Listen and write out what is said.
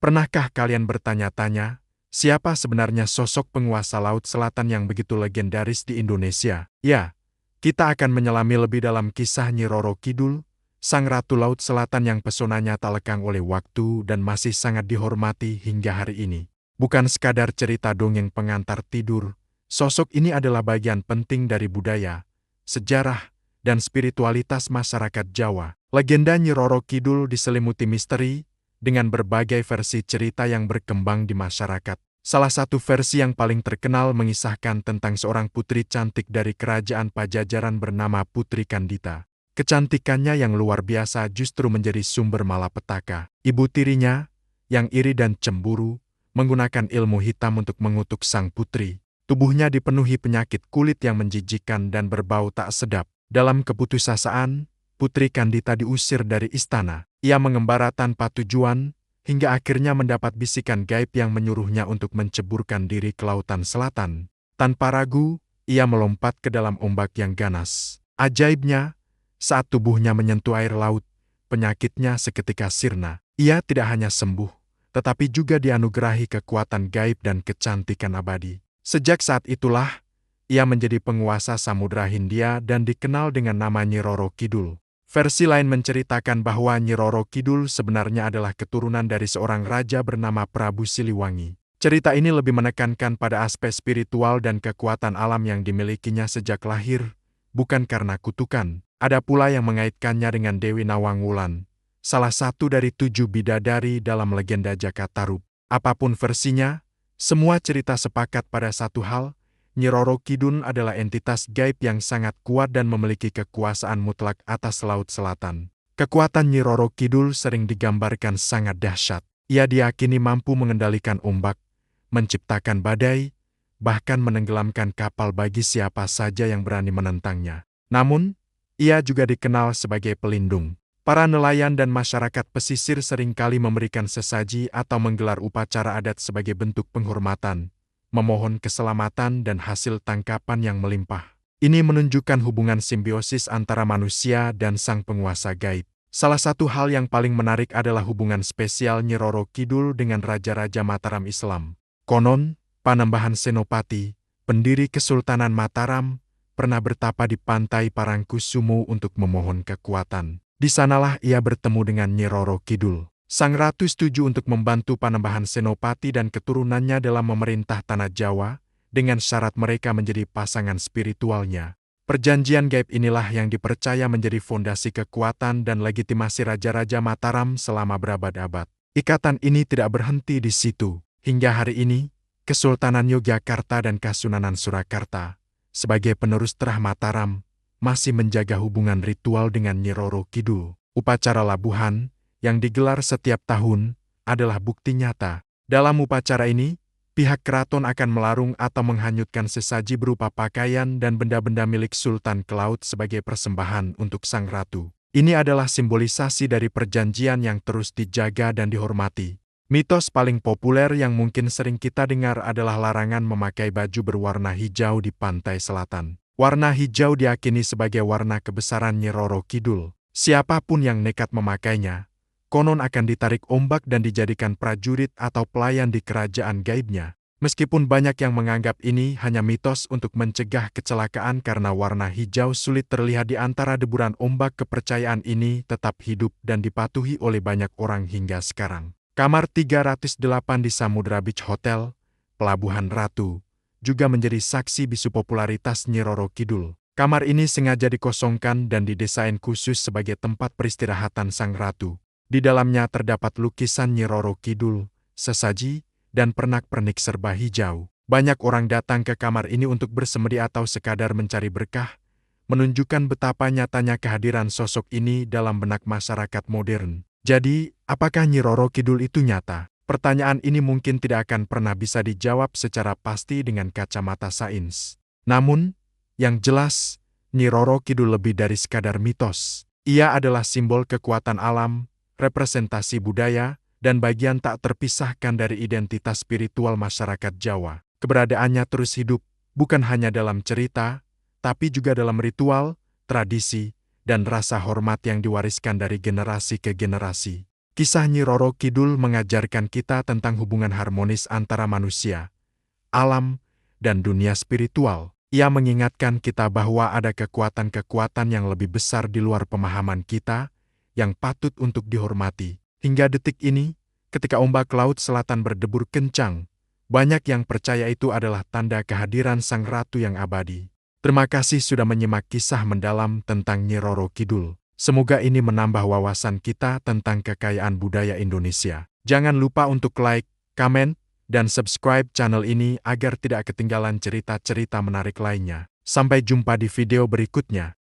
Pernahkah kalian bertanya-tanya, siapa sebenarnya sosok penguasa Laut Selatan yang begitu legendaris di Indonesia? Ya, kita akan menyelami lebih dalam kisah Nyi Roro Kidul, sang Ratu Laut Selatan yang pesonanya tak lekang oleh waktu dan masih sangat dihormati hingga hari ini. Bukan sekadar cerita dongeng pengantar tidur, sosok ini adalah bagian penting dari budaya, sejarah, dan spiritualitas masyarakat Jawa. Legenda Nyi Roro Kidul diselimuti misteri, dengan berbagai versi cerita yang berkembang di masyarakat. Salah satu versi yang paling terkenal mengisahkan tentang seorang putri cantik dari kerajaan Pajajaran bernama Putri Kandita. Kecantikannya yang luar biasa justru menjadi sumber malapetaka. Ibu tirinya, yang iri dan cemburu, menggunakan ilmu hitam untuk mengutuk sang putri. Tubuhnya dipenuhi penyakit kulit yang menjijikkan dan berbau tak sedap. Dalam keputusasaan, Putri Kandita diusir dari istana. Ia mengembara tanpa tujuan, hingga akhirnya mendapat bisikan gaib yang menyuruhnya untuk menceburkan diri ke lautan selatan. Tanpa ragu, ia melompat ke dalam ombak yang ganas. Ajaibnya, saat tubuhnya menyentuh air laut, penyakitnya seketika sirna. Ia tidak hanya sembuh, tetapi juga dianugerahi kekuatan gaib dan kecantikan abadi. Sejak saat itulah, ia menjadi penguasa Samudra Hindia dan dikenal dengan nama Nyi Roro Kidul. Versi lain menceritakan bahwa Nyi Roro Kidul sebenarnya adalah keturunan dari seorang raja bernama Prabu Siliwangi. Cerita ini lebih menekankan pada aspek spiritual dan kekuatan alam yang dimilikinya sejak lahir, bukan karena kutukan. Ada pula yang mengaitkannya dengan Dewi Nawangwulan, salah satu dari 7 bidadari dalam legenda Jakatarup. Apapun versinya, semua cerita sepakat pada satu hal, Nyi Roro Kidul adalah entitas gaib yang sangat kuat dan memiliki kekuasaan mutlak atas Laut Selatan. Kekuatan Nyi Roro Kidul sering digambarkan sangat dahsyat. Ia diyakini mampu mengendalikan ombak, menciptakan badai, bahkan menenggelamkan kapal bagi siapa saja yang berani menentangnya. Namun, ia juga dikenal sebagai pelindung. Para nelayan dan masyarakat pesisir seringkali memberikan sesaji atau menggelar upacara adat sebagai bentuk penghormatan, memohon keselamatan dan hasil tangkapan yang melimpah. Ini menunjukkan hubungan simbiosis antara manusia dan sang penguasa gaib. Salah satu hal yang paling menarik adalah hubungan spesial Nyi Roro Kidul dengan Raja-Raja Mataram Islam. Konon, Panembahan Senopati, pendiri Kesultanan Mataram, pernah bertapa di pantai Parangkusumo untuk memohon kekuatan. Di sanalah ia bertemu dengan Nyi Roro Kidul. Sang ratu setuju untuk membantu Panembahan Senopati dan keturunannya dalam memerintah tanah Jawa, dengan syarat mereka menjadi pasangan spiritualnya. Perjanjian gaib inilah yang dipercaya menjadi fondasi kekuatan dan legitimasi Raja-Raja Mataram selama berabad-abad. Ikatan ini tidak berhenti di situ. Hingga hari ini, Kesultanan Yogyakarta dan Kasunanan Surakarta, sebagai penerus terah Mataram, masih menjaga hubungan ritual dengan Nyi Roro Kidul. Upacara labuhan, yang digelar setiap tahun, adalah bukti nyata. Dalam upacara ini, pihak keraton akan melarung atau menghanyutkan sesaji berupa pakaian dan benda-benda milik Sultan ke laut sebagai persembahan untuk sang ratu. Ini adalah simbolisasi dari perjanjian yang terus dijaga dan dihormati. Mitos paling populer yang mungkin sering kita dengar adalah larangan memakai baju berwarna hijau di pantai selatan. Warna hijau diyakini sebagai warna kebesaran Nyi Roro Kidul. Siapapun yang nekat memakainya, konon akan ditarik ombak dan dijadikan prajurit atau pelayan di kerajaan gaibnya. Meskipun banyak yang menganggap ini hanya mitos untuk mencegah kecelakaan karena warna hijau sulit terlihat di antara deburan ombak, kepercayaan ini tetap hidup dan dipatuhi oleh banyak orang hingga sekarang. Kamar 308 di Samudra Beach Hotel, Pelabuhan Ratu, juga menjadi saksi bisu popularitas Nyi Roro Kidul. Kamar ini sengaja dikosongkan dan didesain khusus sebagai tempat peristirahatan sang ratu. Di dalamnya terdapat lukisan Nyi Roro Kidul, sesaji, dan pernak-pernik serba hijau. Banyak orang datang ke kamar ini untuk bersemedi atau sekadar mencari berkah, menunjukkan betapa nyatanya kehadiran sosok ini dalam benak masyarakat modern. Jadi, apakah Nyi Roro Kidul itu nyata? Pertanyaan ini mungkin tidak akan pernah bisa dijawab secara pasti dengan kacamata sains. Namun, yang jelas, Nyi Roro Kidul lebih dari sekadar mitos. Ia adalah simbol kekuatan alam, representasi budaya, dan bagian tak terpisahkan dari identitas spiritual masyarakat Jawa. Keberadaannya terus hidup, bukan hanya dalam cerita, tapi juga dalam ritual, tradisi, dan rasa hormat yang diwariskan dari generasi ke generasi. Kisah Nyi Roro Kidul mengajarkan kita tentang hubungan harmonis antara manusia, alam, dan dunia spiritual. Ia mengingatkan kita bahwa ada kekuatan-kekuatan yang lebih besar di luar pemahaman kita, yang patut untuk dihormati. Hingga detik ini, ketika ombak laut selatan berdebur kencang, banyak yang percaya itu adalah tanda kehadiran Sang Ratu yang abadi. Terima kasih sudah menyimak kisah mendalam tentang Nyi Roro Kidul. Semoga ini menambah wawasan kita tentang kekayaan budaya Indonesia. Jangan lupa untuk like, komen, dan subscribe channel ini agar tidak ketinggalan cerita-cerita menarik lainnya. Sampai jumpa di video berikutnya.